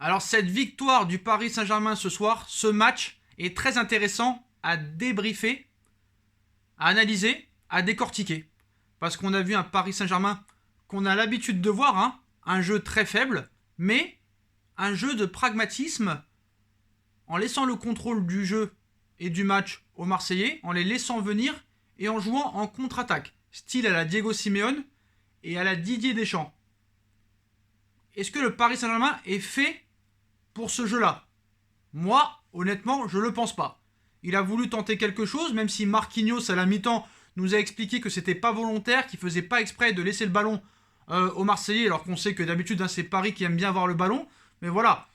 Alors cette victoire du Paris Saint-Germain ce soir, ce match est très intéressant à débriefer, à analyser, à décortiquer. Parce qu'on a vu un Paris Saint-Germain qu'on a l'habitude de voir, hein, un jeu très faible, mais un jeu de pragmatisme en laissant le contrôle du jeu et du match aux Marseillais, en les laissant venir et en jouant en contre-attaque, style à la Diego Simeone et à la Didier Deschamps. Est-ce que le Paris Saint-Germain est fait pour ce jeu-là? Moi, honnêtement, je le pense pas. Il a voulu tenter quelque chose, même si Marquinhos, à la mi-temps, nous a expliqué que c'était pas volontaire, qu'il faisait pas exprès de laisser le ballon aux Marseillais, alors qu'on sait que d'habitude, hein, c'est Paris qui aime bien avoir le ballon. Mais voilà,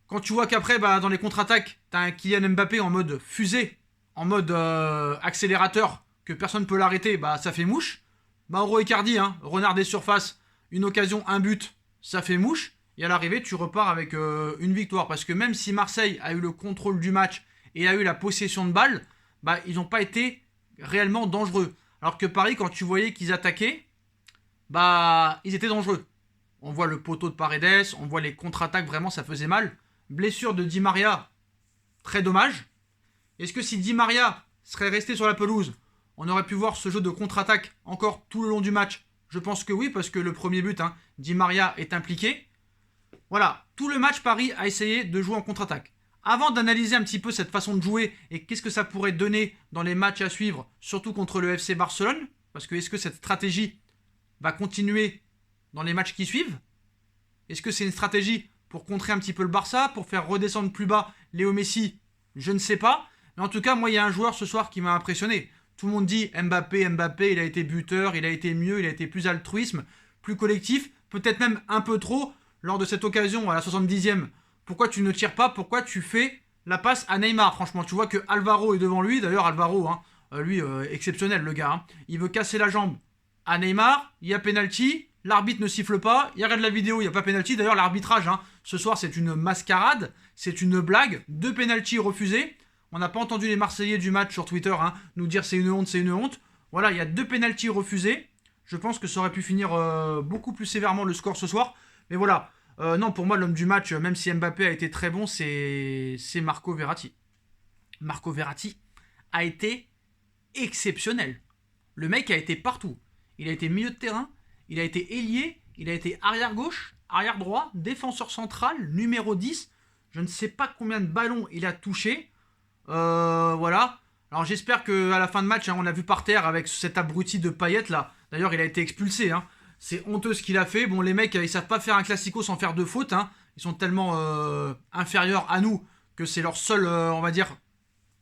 quand tu vois qu'après, dans les contre-attaques, t'as un Kylian Mbappé en mode fusée, en mode accélérateur, que personne ne peut l'arrêter, ça fait mouche. Mauro Icardi, hein, renard des surfaces, une occasion, un but, ça fait mouche. Et à l'arrivée, tu repars avec une victoire. Parce que même si Marseille a eu le contrôle du match et a eu la possession de balle, ils n'ont pas été réellement dangereux. Alors que Paris, quand tu voyais qu'ils attaquaient, ils étaient dangereux. On voit le poteau de Paredes, on voit les contre-attaques, vraiment ça faisait mal. Blessure de Di Maria, très dommage. Est-ce que si Di Maria serait resté sur la pelouse, on aurait pu voir ce jeu de contre-attaque encore tout le long du match? Je pense que oui, parce que le premier but, hein, Di Maria est impliqué. Voilà, tout le match, Paris a essayé de jouer en contre-attaque. Avant d'analyser un petit peu cette façon de jouer et qu'est-ce que ça pourrait donner dans les matchs à suivre, surtout contre le FC Barcelone, parce que est-ce que cette stratégie va continuer dans les matchs qui suivent? Est-ce que c'est une stratégie pour contrer un petit peu le Barça, pour faire redescendre plus bas Léo Messi? Je ne sais pas. Mais en tout cas, moi, il y a un joueur ce soir qui m'a impressionné. Tout le monde dit Mbappé, il a été buteur, il a été mieux, il a été plus altruisme, plus collectif, peut-être même un peu trop lors de cette occasion à la 70e. Pourquoi tu ne tires pas? Pourquoi tu fais la passe à Neymar? Franchement, tu vois que Alvaro est devant lui. D'ailleurs, Alvaro, hein, lui, exceptionnel, le gars. Hein. Il veut casser la jambe à Neymar. Il y a penalty. L'arbitre ne siffle pas. Il regarde la vidéo, il n'y a pas penalty. D'ailleurs, l'arbitrage, hein, ce soir, c'est une mascarade. C'est une blague. 2 penalty refusés. On n'a pas entendu les Marseillais du match sur Twitter nous dire c'est une honte, c'est une honte. Voilà, il y a 2 penalty refusés. Je pense que ça aurait pu finir beaucoup plus sévèrement le score ce soir. Mais voilà, non, pour moi, l'homme du match, même si Mbappé a été très bon, c'est Marco Verratti. Marco Verratti a été exceptionnel. Le mec a été partout. Il a été milieu de terrain, il a été ailier, il a été arrière gauche, arrière droit, défenseur central, numéro 10. Je ne sais pas combien de ballons il a touché. Voilà. Alors j'espère qu'à la fin de match, hein, on l'a vu par terre avec cet abruti de Payet là. D'ailleurs, il a été expulsé. Hein. C'est honteux ce qu'il a fait. Bon, les mecs, ils savent pas faire un classico sans faire de faute. Hein. Ils sont tellement inférieurs à nous que c'est leur seul, on va dire,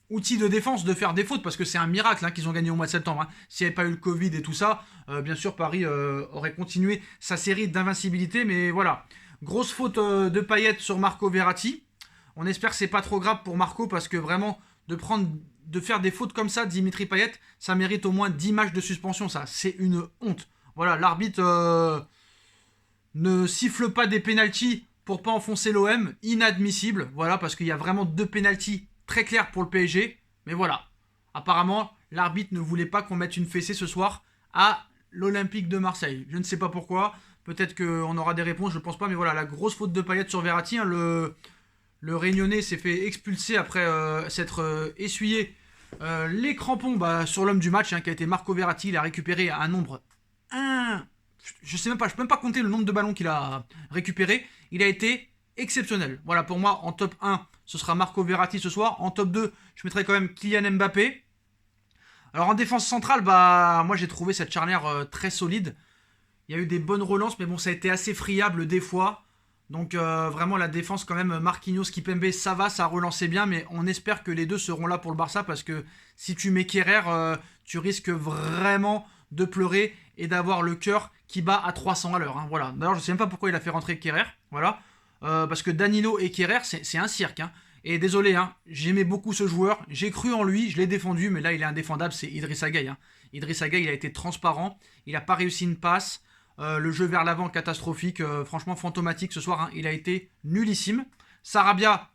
outil de défense de faire des fautes, parce que c'est un miracle qu'ils ont gagné au mois de septembre. Hein. S'il n'y avait pas eu le Covid et tout ça, bien sûr, Paris aurait continué sa série d'invincibilité. Mais voilà, grosse faute de Payet sur Marco Verratti. On espère que c'est pas trop grave pour Marco, parce que vraiment, de faire des fautes comme ça, Dimitri Payet, ça mérite au moins 10 matchs de suspension, ça. C'est une honte. Voilà, l'arbitre ne siffle pas des pénaltys pour pas enfoncer l'OM, inadmissible. Voilà, parce qu'il y a vraiment 2 pénaltys très clairs pour le PSG. Mais voilà, apparemment, l'arbitre ne voulait pas qu'on mette une fessée ce soir à l'Olympique de Marseille. Je ne sais pas pourquoi. Peut-être qu'on aura des réponses, je pense pas. Mais voilà, la grosse faute de Payet sur Verratti. Hein, le Réunionnais s'est fait expulser après s'être essuyé les crampons sur l'homme du match, hein, qui a été Marco Verratti. Il a récupéré un nombre je sais même pas, je peux même pas compter le nombre de ballons qu'il a récupéré. Il a été exceptionnel. Voilà, pour moi, en top 1, ce sera Marco Verratti ce soir. En top 2, je mettrai quand même Kylian Mbappé. Alors en défense centrale, moi j'ai trouvé cette charnière très solide. Il y a eu des bonnes relances, mais bon, ça a été assez friable des fois. Donc vraiment la défense quand même, Marquinhos, Kipembe, ça va, ça a relancé bien, mais on espère que les deux seront là pour le Barça, parce que si tu mets Kerrer, tu risques vraiment de pleurer et d'avoir le cœur qui bat à 300 à l'heure. Hein, voilà. D'ailleurs, je ne sais même pas pourquoi il a fait rentrer Kerrer. Voilà. Parce que Danilo et Kerrer, c'est un cirque. Hein. Et désolé, hein, j'aimais beaucoup ce joueur. J'ai cru en lui, je l'ai défendu, mais là, il est indéfendable. C'est Idrissa Gueye. Hein. Idrissa Gueye, il a été transparent. Il n'a pas réussi une passe. Le jeu vers l'avant, catastrophique. Franchement, fantomatique ce soir. Hein. Il a été nullissime. Sarabia,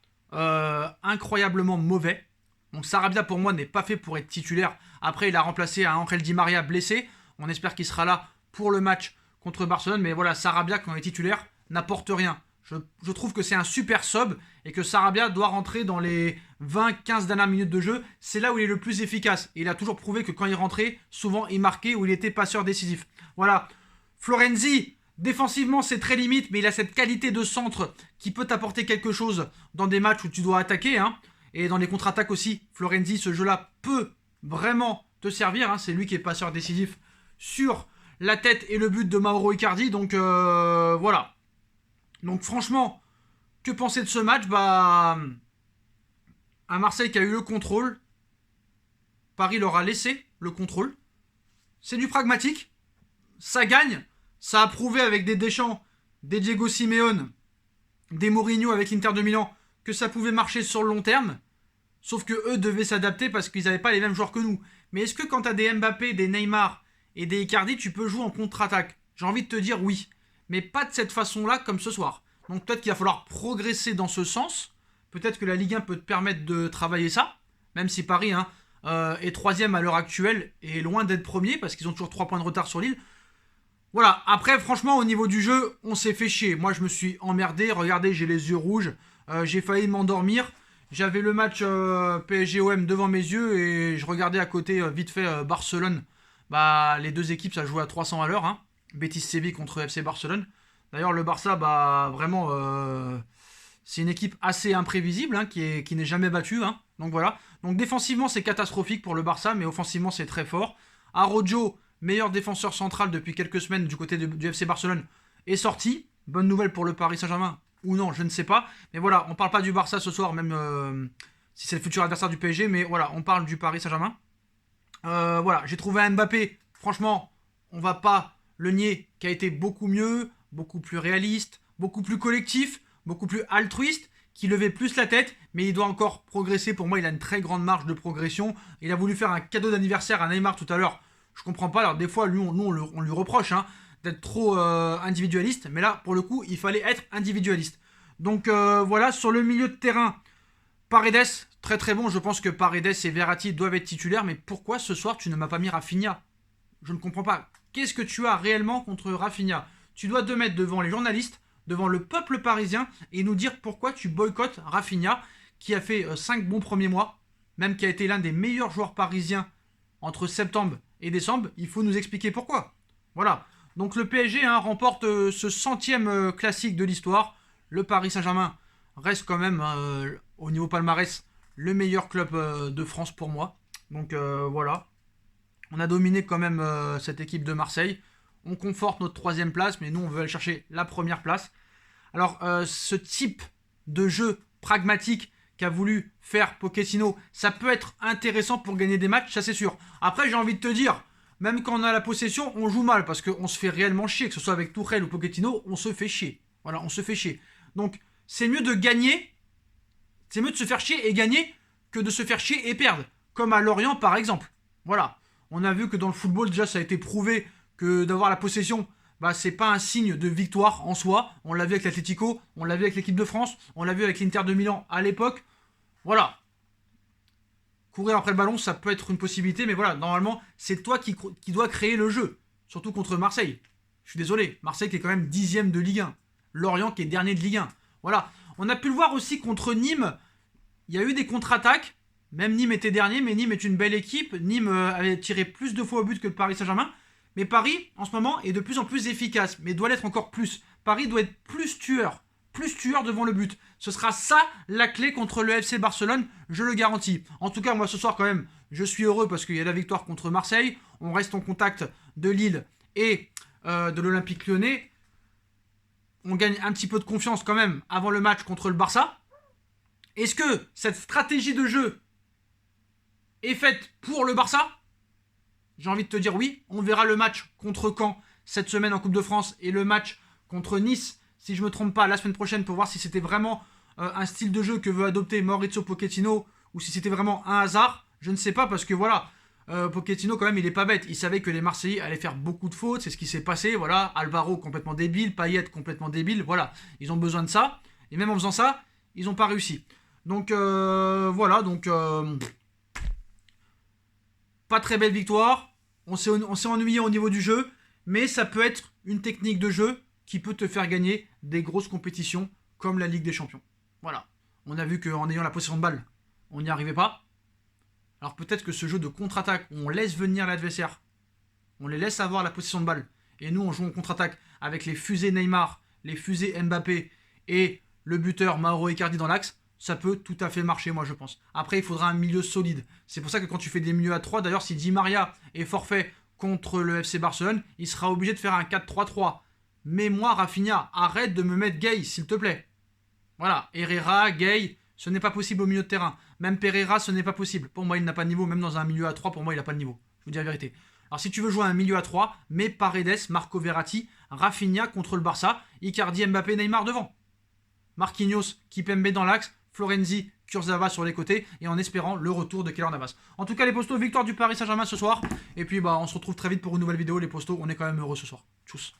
incroyablement mauvais. Donc Sarabia, pour moi, n'est pas fait pour être titulaire. Après, il a remplacé un Angel Di Maria blessé. On espère qu'il sera là pour le match contre Barcelone. Mais voilà, Sarabia, quand il est titulaire, n'apporte rien. Je trouve que c'est un super sub et que Sarabia doit rentrer dans les 20-15 dernières minutes de jeu. C'est là où il est le plus efficace. Et il a toujours prouvé que quand il rentrait, souvent il marquait ou il était passeur décisif. Voilà. Florenzi, défensivement c'est très limite, mais il a cette qualité de centre qui peut t'apporter quelque chose dans des matchs où tu dois attaquer. Et dans les contre-attaques aussi. Florenzi, ce jeu-là peut vraiment te servir. C'est lui qui est passeur décisif sur la tête et le but de Mauro Icardi. Donc voilà. Donc franchement, que penser de ce match? Bah, un Marseille qui a eu le contrôle. Paris leur a laissé le contrôle. C'est du pragmatique. Ça gagne. Ça a prouvé avec des Deschamps, des Diego Simeone, des Mourinho avec l'Inter de Milan que ça pouvait marcher sur le long terme. Sauf que eux devaient s'adapter parce qu'ils n'avaient pas les mêmes joueurs que nous. Mais est-ce que quand tu as des Mbappé, des Neymar et des Icardi, tu peux jouer en contre-attaque? J'ai envie de te dire oui. Mais pas de cette façon-là comme ce soir. Donc peut-être qu'il va falloir progresser dans ce sens. Peut-être que la Ligue 1 peut te permettre de travailler ça. Même si Paris est troisième à l'heure actuelle et est loin d'être premier parce qu'ils ont toujours 3 points de retard sur Lille. Voilà, après franchement au niveau du jeu, on s'est fait chier. Moi je me suis emmerdé, regardez j'ai les yeux rouges, j'ai failli m'endormir. J'avais le match PSG-OM devant mes yeux et je regardais à côté vite fait Barcelone. Bah les deux équipes ça jouait à 300 à l'heure. Betis Séville contre FC Barcelone. D'ailleurs le Barça bah vraiment c'est une équipe assez imprévisible qui n'est jamais battue. Donc voilà. Donc défensivement c'est catastrophique pour le Barça mais offensivement c'est très fort. Araujo, meilleur défenseur central depuis quelques semaines du côté du FC Barcelone, est sorti. Bonne nouvelle pour le Paris Saint-Germain. Ou non, je ne sais pas. Mais voilà, on parle pas du Barça ce soir, même si c'est le futur adversaire du PSG. Mais voilà, on parle du Paris Saint-Germain. Voilà, j'ai trouvé un Mbappé, franchement, on va pas le nier, qui a été beaucoup mieux, beaucoup plus réaliste, beaucoup plus collectif, beaucoup plus altruiste, qui levait plus la tête, mais il doit encore progresser. Pour moi, il a une très grande marge de progression. Il a voulu faire un cadeau d'anniversaire à Neymar tout à l'heure. Je comprends pas. Alors des fois, lui, on lui reproche d'être trop individualiste. Mais là, pour le coup, il fallait être individualiste. Donc voilà, sur le milieu de terrain, Paredes, très très bon. Je pense que Paredes et Verratti doivent être titulaires. Mais pourquoi ce soir, tu ne m'as pas mis Rafinha? Je ne comprends pas. Qu'est-ce que tu as réellement contre Rafinha? Tu dois te mettre devant les journalistes, devant le peuple parisien et nous dire pourquoi tu boycottes Rafinha, qui a fait 5 bons premiers mois, même qui a été l'un des meilleurs joueurs parisiens entre septembre et décembre. Il faut nous expliquer pourquoi. Voilà. Donc le PSG remporte ce 100e classique de l'histoire. Le Paris Saint-Germain reste quand même, au niveau palmarès, le meilleur club de France pour moi. Donc voilà. On a dominé quand même cette équipe de Marseille. On conforte notre 3e place, mais nous on veut aller chercher la 1re place. Alors ce type de jeu pragmatique qu'a voulu faire Pochettino, ça peut être intéressant pour gagner des matchs, ça c'est sûr. Après j'ai envie de te dire, même quand on a la possession, on joue mal parce qu'on se fait réellement chier, que ce soit avec Tuchel ou Pochettino, on se fait chier. Voilà, on se fait chier. Donc c'est mieux de gagner, c'est mieux de se faire chier et gagner que de se faire chier et perdre. Comme à Lorient par exemple. Voilà. On a vu que dans le football déjà ça a été prouvé que d'avoir la possession, bah, c'est pas un signe de victoire en soi. On l'a vu avec l'Atlético, on l'a vu avec l'équipe de France, on l'a vu avec l'Inter de Milan à l'époque. Voilà. Courir après le ballon, ça peut être une possibilité, mais voilà, normalement, c'est toi qui dois créer le jeu. Surtout contre Marseille. Je suis désolé, Marseille qui est quand même 10e de Ligue 1. Lorient qui est dernier de Ligue 1. Voilà. On a pu le voir aussi contre Nîmes. Il y a eu des contre-attaques. Même Nîmes était dernier, mais Nîmes est une belle équipe. Nîmes avait tiré plus de fois au but que le Paris Saint-Germain. Mais Paris, en ce moment, est de plus en plus efficace, mais doit l'être encore plus. Paris doit être plus tueur devant le but. Ce sera ça la clé contre le FC Barcelone, je le garantis. En tout cas, moi ce soir quand même, je suis heureux parce qu'il y a la victoire contre Marseille. On reste en contact de Lille et de l'Olympique Lyonnais. On gagne un petit peu de confiance quand même avant le match contre le Barça. Est-ce que cette stratégie de jeu est faite pour le Barça? J'ai envie de te dire oui. On verra le match contre Caen cette semaine en Coupe de France et le match contre Nice, si je ne me trompe pas, la semaine prochaine pour voir si c'était vraiment un style de jeu que veut adopter Maurizio Pochettino ou si c'était vraiment un hasard. Je ne sais pas parce que voilà, Pochettino quand même il est pas bête. Il savait que les Marseillais allaient faire beaucoup de fautes, c'est ce qui s'est passé. Voilà, Alvaro complètement débile, Payet complètement débile. Voilà, ils ont besoin de ça. Et même en faisant ça, ils n'ont pas réussi. Donc voilà, donc... pas très belle victoire, on s'est ennuyé au niveau du jeu, mais ça peut être une technique de jeu qui peut te faire gagner des grosses compétitions comme la Ligue des Champions. Voilà. On a vu qu'en ayant la possession de balle, on n'y arrivait pas. Alors peut-être que ce jeu de contre-attaque, où on laisse venir l'adversaire, on les laisse avoir la possession de balle, et nous on joue en contre-attaque avec les fusées Neymar, les fusées Mbappé et le buteur Mauro Icardi dans l'axe, ça peut tout à fait marcher, moi je pense. Après, il faudra un milieu solide. C'est pour ça que quand tu fais des milieux à 3, d'ailleurs, si Di Maria est forfait contre le FC Barcelone, il sera obligé de faire un 4-3-3. Mais moi, Rafinha, arrête de me mettre Gay, s'il te plaît. Voilà, Herrera, Gay, ce n'est pas possible au milieu de terrain. Même Pereira, ce n'est pas possible. Pour moi, il n'a pas de niveau. Même dans un milieu à 3, pour moi, il n'a pas de niveau. Je vous dis la vérité. Alors, si tu veux jouer un milieu à 3, mets Paredes, Marco Verratti, Rafinha contre le Barça, Icardi, Mbappé, Neymar devant. Marquinhos, Kipembe dans l'axe, Florenzi, Kurzawa sur les côtés, et en espérant le retour de Keylor Navas. En tout cas, les postos, victoire du Paris Saint-Germain ce soir. Et puis, on se retrouve très vite pour une nouvelle vidéo. Les postos, on est quand même heureux ce soir. Tchuss.